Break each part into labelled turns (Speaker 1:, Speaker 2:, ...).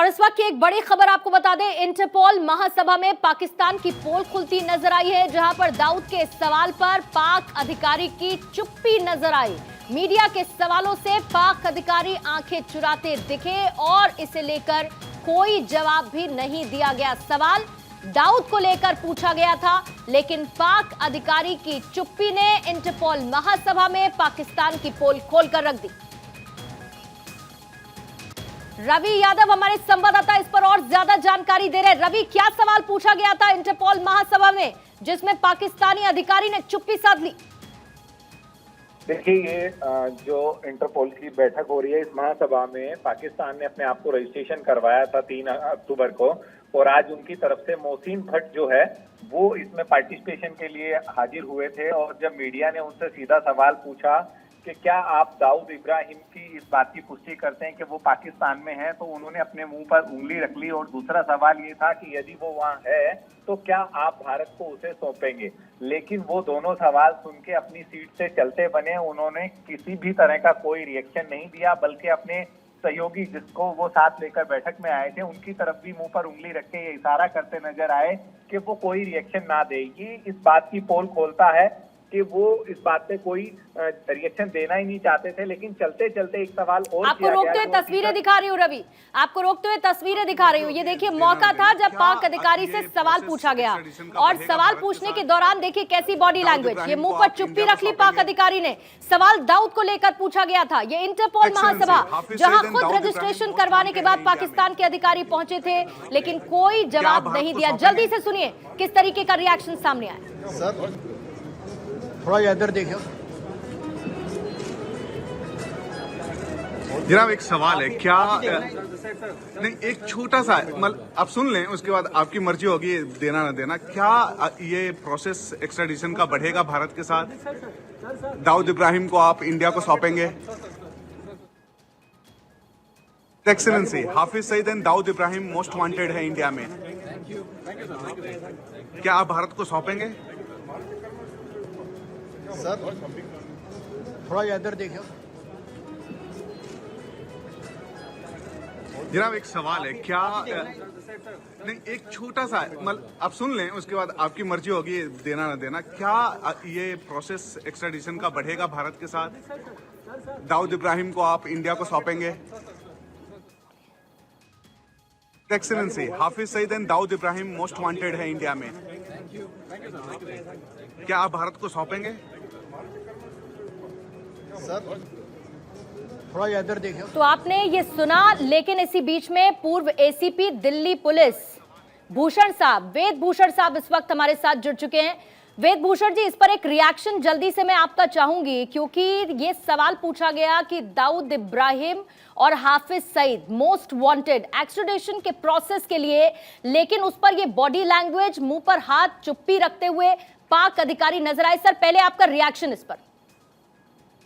Speaker 1: इस वक्त की एक बड़ी खबर आपको बता दें, इंटरपोल महासभा में पाकिस्तान की पोल खुलती नजर आई है, जहां पर दाऊद के सवाल पर पाक अधिकारी की चुप्पी नजर आई। मीडिया के सवालों से पाक अधिकारी आंखें चुराते दिखे और इसे लेकर कोई जवाब भी नहीं दिया गया। सवाल दाऊद को लेकर पूछा गया था, लेकिन पाक अधिकारी की चुप्पी ने इंटरपोल महासभा में पाकिस्तान की पोल खोलकर रख दी। रवि यादव हमारे संवाददाता इस पर और ज्यादा जानकारी दे रहे हैं। रवि, क्या सवाल पूछा गया था इंटरपोल महासभा में जिसमें पाकिस्तानी अधिकारी ने चुप्पी साध ली?
Speaker 2: देखिए, ये जो इंटरपोल की बैठक हो रही है, इस महासभा में पाकिस्तान ने अपने आप को रजिस्ट्रेशन करवाया था 3 अक्टूबर को, और आज उनकी तरफ से मोहसिन भट्ट जो है वो इसमें पार्टिसिपेशन के लिए हाजिर हुए थे। और जब मीडिया ने उनसे सीधा सवाल पूछा कि क्या आप दाऊद इब्राहिम की इस बात की पुष्टि करते हैं कि वो पाकिस्तान में है, तो उन्होंने अपने मुंह पर उंगली रख ली। और दूसरा सवाल ये था कि यदि वो वहाँ है तो क्या आप भारत को उसे सौंपेंगे। लेकिन वो दोनों सवाल सुन के अपनी सीट से चलते बने। उन्होंने किसी भी तरह का कोई रिएक्शन नहीं दिया, बल्कि अपने सहयोगी जिसको वो साथ लेकर बैठक में आए थे उनकी तरफ भी मुंह पर उंगली रख के ये इशारा करते नजर आए कि वो कोई रिएक्शन ना दे। ये इस बात की पोल खोलता है कि वो इस बात पे कोई रिएक्शन देना ही नहीं चाहते थे। लेकिन चलते चलते एक सवाल और
Speaker 1: आपको रोकते हुए तस्वीरें दिखा रही हूँ रवि, आपको रोकते हुए तस्वीरें दिखा रही हूँ। ये देखिए, मौका था जब पाक अधिकारी से सवाल पूछा गया, और सवाल पूछने के दौरान देखिए कैसी बॉडी लैंग्वेज, ये मुंह पर चुप्पी रख ली पाक अधिकारी ने। सवाल दाऊद को लेकर पूछा गया था। ये इंटरपोल महासभा जहां खुद रजिस्ट्रेशन करवाने के बाद पाकिस्तान के अधिकारी पहुंचे थे, लेकिन कोई जवाब नहीं दिया। जल्दी से सुनिए किस तरीके का रिएक्शन सामने आया।
Speaker 3: सर थोड़ा इधर देखिए
Speaker 4: जनाब, एक सवाल है, क्या नहीं एक छोटा सा मतलब आप सुन लें, उसके बाद आपकी मर्जी होगी देना ना देना। क्या ये प्रोसेस एक्स्ट्राडिशन का बढ़ेगा भारत के साथ? दाऊद इब्राहिम को आप इंडिया को सौंपेंगे? Excellency, Hafiz Saeed and Dawood Ibrahim most wanted है इंडिया में। क्या आप भारत को सौंपेंगे?
Speaker 3: सर थोड़ा इधर देखिए
Speaker 4: जनाब, एक सवाल है, क्या नहीं एक छोटा सा मतलब आप सुन लें, उसके बाद आपकी मर्जी होगी देना ना देना। क्या ये प्रोसेस एक्स्ट्राडिशन का बढ़ेगा भारत के साथ? दाऊद इब्राहिम को आप इंडिया को सौंपेंगे? Excellency, Hafiz Saeed and Dawood Ibrahim most wanted है इंडिया में। क्या आप भारत को सौंपेंगे?
Speaker 3: सर थोड़ा इधर देखिए।
Speaker 1: तो आपने ये सुना, लेकिन इसी बीच में पूर्व एसीपी दिल्ली पुलिस भूषण साहब, वेद भूषण साहब इस वक्त हमारे साथ जुड़ चुके हैं। वेद भूषण जी, इस पर एक रिएक्शन जल्दी से मैं आपका चाहूंगी, क्योंकि ये सवाल पूछा गया कि दाऊद इब्राहिम और Hafiz Saeed most wanted extradition के प्रोसेस के लिए, लेकिन उस पर ये बॉडी लैंग्वेज, मुंह पर हाथ, चुप्पी रखते हुए पाक अधिकारी नजर आए। सर, पहले आपका रिएक्शन इस पर।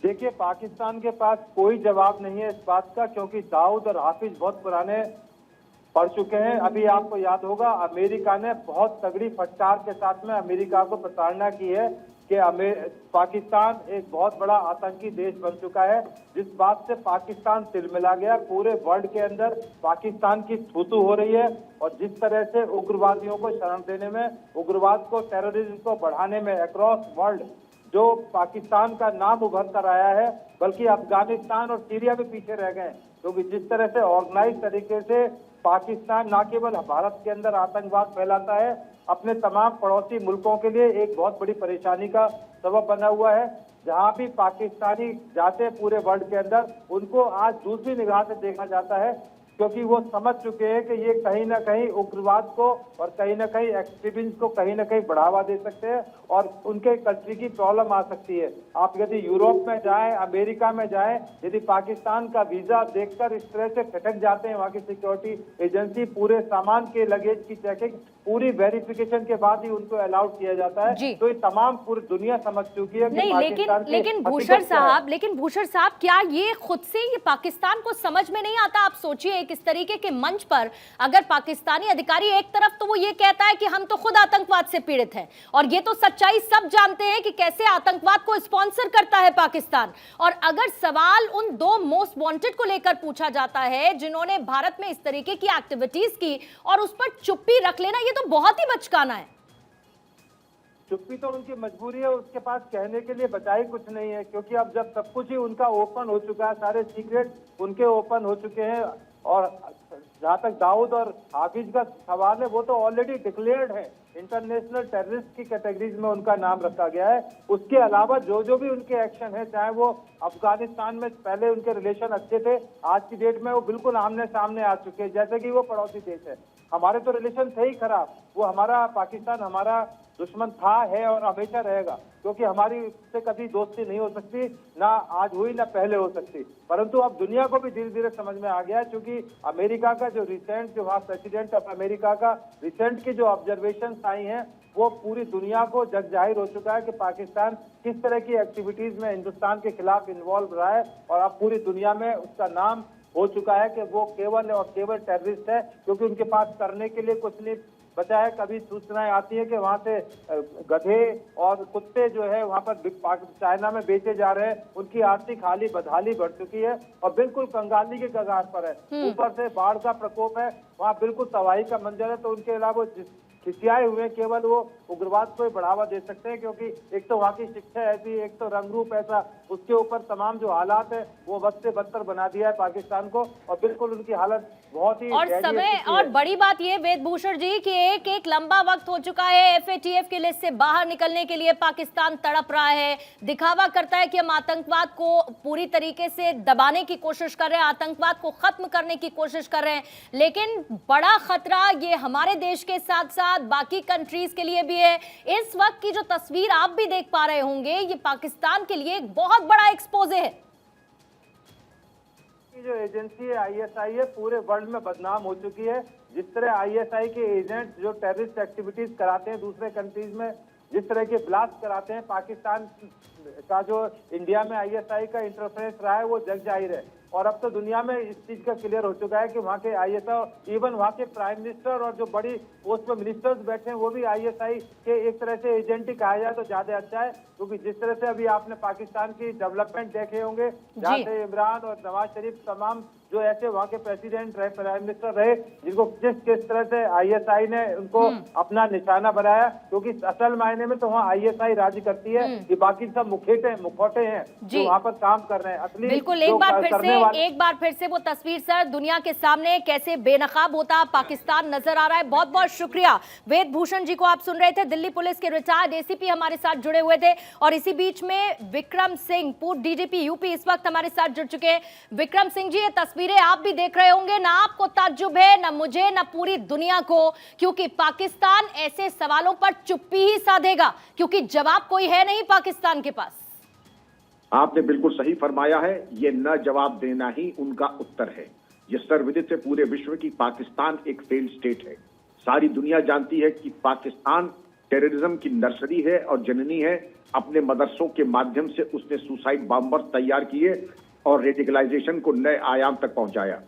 Speaker 5: देखिए, पाकिस्तान के पास कोई जवाब नहीं है इस बात का, क्योंकि दाऊद और हाफिज बहुत पुराने पढ़ चुके हैं। अभी आपको याद होगा, अमेरिका ने बहुत तगड़ी फटकार के साथ में अमेरिका को प्रताड़ना की है कि पाकिस्तान एक बहुत बड़ा आतंकी देश बन चुका है। जिस बात से पाकिस्तान तिलमिला गया, पूरे वर्ल्ड के अंदर पाकिस्तान की थूथू हो रही है। और जिस तरह से उग्रवादियों को शरण देने में, उग्रवाद को, टेररिज्म को बढ़ाने में अक्रॉस वर्ल्ड जो पाकिस्तान का नाम उभर कर आया है, बल्कि अफगानिस्तान और सीरिया भी पीछे रह गए। क्योंकि जिस तरह से ऑर्गेनाइज तरीके से पाकिस्तान न केवल भारत के अंदर आतंकवाद फैलाता है, अपने तमाम पड़ोसी मुल्कों के लिए एक बहुत बड़ी परेशानी का सबब बना हुआ है। जहां भी पाकिस्तानी जाते पूरे वर्ल्ड के अंदर, उनको आज दूसरी निगाह से देखा जाता है, क्योंकि वो समझ चुके हैं कि ये कहीं ना कहीं उग्रवाद को और कहीं ना कहीं एक्सट्रीमिज्म को कहीं ना कहीं बढ़ावा दे सकते हैं और उनके कंट्री की प्रॉब्लम आ सकती है। आप यदि यूरोप में जाएं, अमेरिका में जाएं, यदि पाकिस्तान का वीजा देखकर इस तरह से खटक जाते हैं वहाँ की सिक्योरिटी एजेंसी, पूरे सामान के लगेज की चेकिंग, पूरी वेरिफिकेशन के बाद ही उनको अलाउड किया जाता है। तो ये तमाम पूरी दुनिया समझ चुकी है कि
Speaker 1: नहीं, लेकिन भूषण साहब, क्या ये खुद से ये पाकिस्तान को समझ में नहीं आता? आप सोचिए, एक इस तरीके के मंच पर अगर पाकिस्तानी अधिकारी एक तरफ तो वो ये कहता है कि हम तो खुद आतंकवाद से पीड़ित हैं, और ये तो सच्चाई सब जानते हैं कि कैसे आतंकवाद को स्पॉन्सर करता है पाकिस्तान, और अगर सवाल उन दो मोस्ट वांटेड को लेकर पूछा जाता है जिन्होंने भारत में इस तरीके की एक्टिविटीज की और उस पर चुप्पी रख लेना, ये तो बहुत ही बचकाना है।
Speaker 5: चुप्पी तो उनकी मजबूरी है, उसके पास कहने के लिए बचा ही कुछ नहीं है, क्योंकि अब जब सब कुछ ही उनका ओपन हो चुका है, सारे सीक्रेट उनके ओपन हो चुके हैं, और जहां तक दाऊद और हाफिज का सवाल है वो तो ऑलरेडी डिक्लेयर्ड है, इंटरनेशनल टेररिस्ट की कैटेगरीज में उनका नाम रखा गया है। उसके अलावा जो भी उनके एक्शन है, चाहे वो अफगानिस्तान में पहले उनके रिलेशन अच्छे थे, आज की डेट में वो बिल्कुल आमने सामने आ चुके हैं, जैसे कि वो पड़ोसी देश है। हमारे तो रिलेशन थे ही खराब, वो हमारा पाकिस्तान हमारा दुश्मन था, है और हमेशा रहेगा, क्योंकि हमारी उससे कभी दोस्ती नहीं हो सकती, ना आज हुई ना पहले हो सकती। परंतु अब दुनिया को भी धीरे धीरे समझ में आ गया है, क्योंकि अमेरिका का जो रिसेंट, जो वहाँ प्रेसिडेंट ऑफ अमेरिका का रिसेंट की जो ऑब्जर्वेशन आई हैं, वो पूरी दुनिया को जग जाहिर हो चुका है कि पाकिस्तान किस तरह की एक्टिविटीज में हिंदुस्तान के खिलाफ इन्वॉल्व रहा है, और अब पूरी दुनिया में उसका नाम हो चुका है कि वो केवल और केवल टेररिस्ट है, क्योंकि उनके पास करने के लिए कुछ नहीं बचा है। कभी सूचनाएं आती है कि वहां से गधे और कुत्ते जो है वहां पर चाइना में बेचे जा रहे हैं, उनकी आर्थिक हाली बदहाली बढ़ चुकी है और बिल्कुल कंगाली के कगार पर है। ऊपर से बाढ़ का प्रकोप है, वहाँ बिल्कुल तबाही का मंजर है। तो उनके अलावा खिसियाए हुए केवल वो उग्रवाद को बढ़ावा दे सकते हैं, क्योंकि एक तो वहाँ की शिक्षा ऐसी, एक तो रंग रूप ऐसा, उसके ऊपर तमाम जो हालात है वो बद से बदतर बना दिया है पाकिस्तान को, और बिल्कुल उनकी हालत बहुत ही
Speaker 1: और समय और बड़ी बात ये वेदभूषण जी कि एक लंबा वक्त हो चुका है FATF की लिस्ट से बाहर निकलने के लिए पाकिस्तान तड़प रहा है, दिखावा करता है कि हम आतंकवाद को पूरी तरीके से दबाने की कोशिश कर रहे हैं, आतंकवाद को खत्म करने की कोशिश कर रहे हैं, लेकिन बड़ा खतरा ये हमारे देश के साथ साथ बाकी कंट्रीज के लिए भी है। इस वक्त की जो तस्वीर आप भी देख पा रहे होंगे, ये पाकिस्तान के लिए एक बहुत बड़ा एक्सपोजे है।
Speaker 5: जो एजेंसी है ISI है, पूरे वर्ल्ड में बदनाम हो चुकी है। जिस तरह ISI के एजेंट जो टेररिस्ट एक्टिविटीज कराते हैं दूसरे कंट्रीज में, जिस तरह के ब्लास्ट कराते हैं, पाकिस्तान का जो इंडिया में ISI का इंटरफेरेंस रहा है वो जग जाहिर है। और अब तो दुनिया में इस चीज का क्लियर हो चुका है कि वहाँ के ISI, इवन वहाँ के प्राइम मिनिस्टर और जो बड़ी पोस्ट पे मिनिस्टर्स बैठे हैं वो भी ISI के एक तरह से एजेंट ही कहा जाए तो ज्यादा अच्छा है, क्योंकि जिस तरह से अभी आपने पाकिस्तान की डेवलपमेंट देखे होंगे, जहाँ से इमरान और नवाज शरीफ तमाम जो ऐसे वहाँ के प्रेसिडेंट रहे, प्राइम मिनिस्टर रहे, जिनको किस तरह से ISI ने उनको अपना निशाना बनाया, क्योंकि असल मायने में तो वहाँ ISI राज करती है, कि बाकी सब मुखौटे हैं जो वहाँ पर काम कर रहे हैं। असली
Speaker 1: बिल्कुल एक बार फिर से वो तस्वीर सर दुनिया के सामने कैसे बेनकाब होता पाकिस्तान नजर आ रहा है। बहुत बहुत शुक्रिया वेदभूषण जी को, आप सुन रहे थे, दिल्ली पुलिस के रिटायर्ड ACP हमारे साथ जुड़े हुए थे। और इसी बीच में विक्रम सिंह, पूर्व DGP UP, इस वक्त हमारे साथ जुड़ चुके हैं। विक्रम सिंह जी, ये तस्वीरें आप भी देख रहे होंगे, ना आपको ताज्जुब है, ना मुझे, ना पूरी दुनिया को, क्योंकि पाकिस्तान ऐसे सवालों पर चुप्पी ही साधेगा, क्योंकि जवाब कोई है नहीं पाकिस्तान के पास।
Speaker 6: आपने बिल्कुल सही फरमाया है, ये न जवाब देना ही उनका उत्तर है। ये सर्वविदित है पूरे विश्व की, पाकिस्तान एक फेल्ड स्टेट है। सारी दुनिया जानती है कि पाकिस्तान टेररिज्म की नर्सरी है और जननी है। अपने मदरसों के माध्यम से उसने सुसाइड बॉम्बर तैयार किए और रेडिकलाइजेशन को नए आयाम तक पहुंचाया।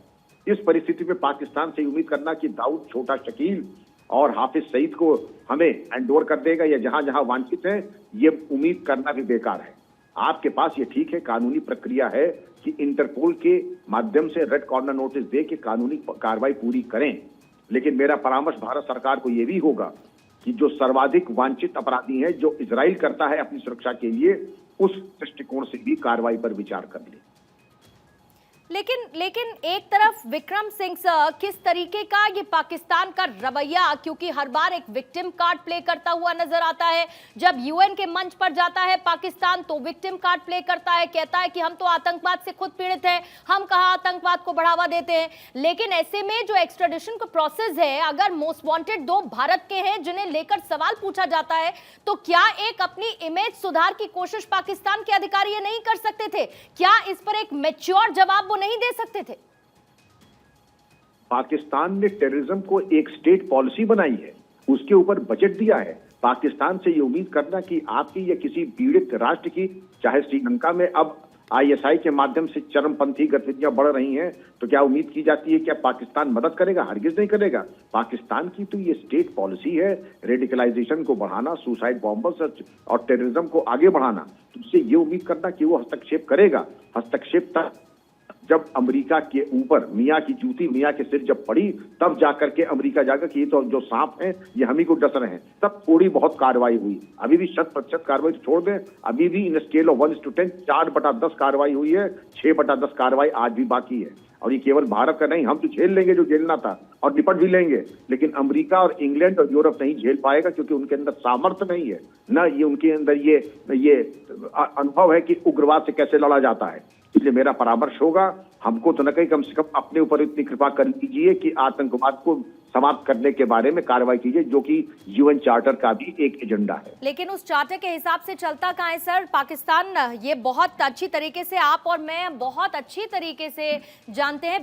Speaker 6: इस परिस्थिति में पाकिस्तान से उम्मीद करना कि दाऊद, छोटा शकील और हाफिज सईद को हमें हैंडओवर कर देगा या जहां जहां वांछित है, ये उम्मीद करना भी बेकार है। आपके पास ये ठीक है, कानूनी प्रक्रिया है कि इंटरपोल के माध्यम से रेड कॉर्नर नोटिस दे के कानूनी कार्रवाई पूरी करें, लेकिन मेरा परामर्श भारत सरकार को यह भी होगा कि जो सर्वाधिक वांछित अपराधी हैं, जो इजराइल करता है अपनी सुरक्षा के लिए, उस दृष्टिकोण से भी कार्रवाई पर विचार कर ले।
Speaker 1: लेकिन एक तरफ विक्रम सिंह सर, किस तरीके का ये पाकिस्तान का रवैया, क्योंकि हर बार एक विक्टिम कार्ड प्ले करता हुआ नजर आता है। जब UN के मंच पर जाता है पाकिस्तान तो विक्टिम कार्ड प्ले करता है, कहता है कि हम तो आतंकवाद से खुद पीड़ित हैं, हम कहाँ आतंकवाद को बढ़ावा देते हैं। लेकिन ऐसे में जो एक्स्ट्राडिशन का प्रोसेस है, अगर मोस्ट वांटेड 2 भारत के हैं जिन्हें लेकर सवाल पूछा जाता है, तो क्या एक अपनी इमेज सुधार की कोशिश पाकिस्तान के अधिकारी ये नहीं कर सकते थे? क्या इस पर एक मैच्योर जवाब नहीं दे सकते थे?
Speaker 6: पाकिस्तान ने टेररिज्म को एक स्टेट पॉलिसी बनाई है, उसके ऊपर बजट दिया है। पाकिस्तान से ये उम्मीद करना कि आपकी या किसी पीड़ित राष्ट्र की, चाहे श्रीलंका में अब आईएसआई के माध्यम से चरमपंथी गतिविधियां बढ़ रही हैं, तो क्या उम्मीद की जाती है क्या पाकिस्तान मदद करेगा? हरगिज नहीं करेगा। पाकिस्तान की तो ये स्टेट पॉलिसी है, रेडिकलाइजेशन को बढ़ाना, सुसाइड बॉम्बर्स और टेररिज्म को आगे बढ़ाना। तो उससे ये उम्मीद करना कि वो हस्तक्षेप करेगा, हस्तक्षेप तक जब अमेरिका के ऊपर मियाँ की जूती मियाँ के सिर जब पड़ी, तब जाकर के अमेरिका जाकर कि ये तो जो सांप हैं ये हम ही को डस रहे हैं, तब थोड़ी बहुत कार्रवाई हुई। अभी भी 100% कार्रवाई छोड़ दें, अभी भी इन स्केल ऑफ 1 to 10 4/10 कार्रवाई हुई है, 6/10 कार्रवाई आज भी बाकी है। और ये केवल भारत का नहीं, हम तो झेल लेंगे जो झेलना था और निपट भी लेंगे, लेकिन अमेरिका और इंग्लैंड और यूरोप नहीं झेल पाएगा, क्योंकि उनके अंदर सामर्थ्य नहीं है, न ये उनके अंदर ये अनुभव है कि उग्रवाद से कैसे लड़ा जाता है। इसलिए मेरा परामर्श होगा, हमको तो न कहीं कम से कम अपने ऊपर इतनी कृपा कर लीजिए कि आतंकवाद को समाप्त करने के बारे में कार्रवाई कीजिए, जो कि यूएन चार्टर का भी एक एजेंडा है।
Speaker 1: लेकिन उस चार्टर के हिसाब से चलता कहाँ है सर? पाकिस्तान ये बहुत अच्छी तरीके से आप और मैं बहुत अच्छी तरीके से जानते हैं।